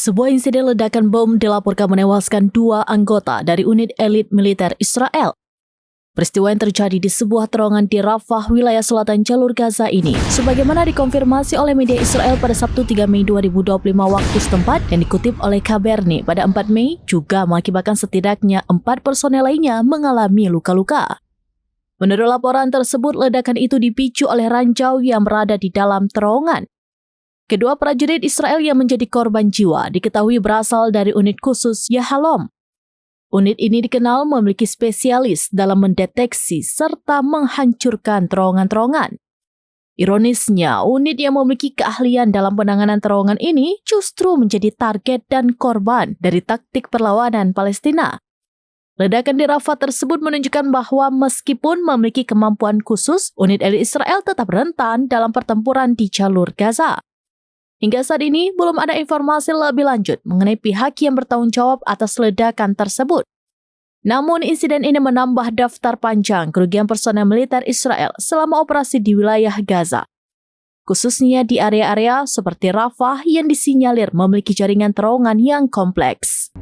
Sebuah insiden ledakan bom dilaporkan menewaskan 2 anggota dari unit elit militer Israel. Peristiwa yang terjadi di sebuah terowongan di Rafah, wilayah selatan jalur Gaza ini, sebagaimana dikonfirmasi oleh media Israel pada Sabtu 3 Mei 2025 waktu setempat yang dikutip oleh Kabarni pada 4 Mei, juga mengakibatkan setidaknya 4 personel lainnya mengalami luka-luka. Menurut laporan tersebut, ledakan itu dipicu oleh ranjau yang berada di dalam terowongan. Kedua prajurit Israel yang menjadi korban jiwa diketahui berasal dari unit khusus Yahalom. Unit ini dikenal memiliki spesialis dalam mendeteksi serta menghancurkan terowongan-terowongan. Ironisnya, unit yang memiliki keahlian dalam penanganan terowongan ini justru menjadi target dan korban dari taktik perlawanan Palestina. Ledakan di Rafah tersebut menunjukkan bahwa meskipun memiliki kemampuan khusus, unit elit Israel tetap rentan dalam pertempuran di jalur Gaza. Hingga saat ini, belum ada informasi lebih lanjut mengenai pihak yang bertanggung jawab atas ledakan tersebut. Namun, insiden ini menambah daftar panjang kerugian personel militer Israel selama operasi di wilayah Gaza, khususnya di area-area seperti Rafah yang disinyalir memiliki jaringan terowongan yang kompleks.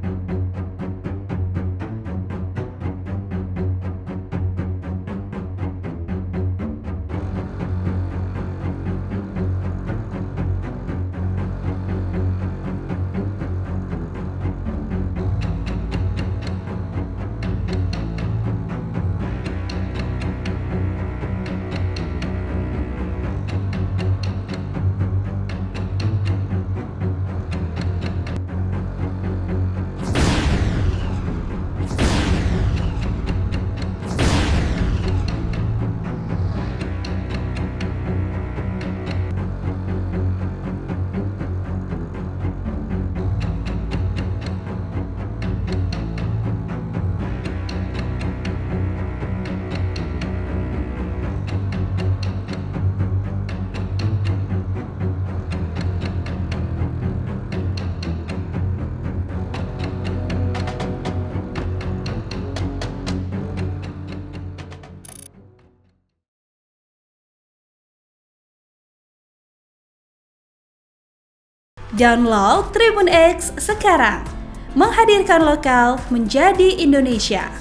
Download Tribun X sekarang, menghadirkan lokal menjadi Indonesia.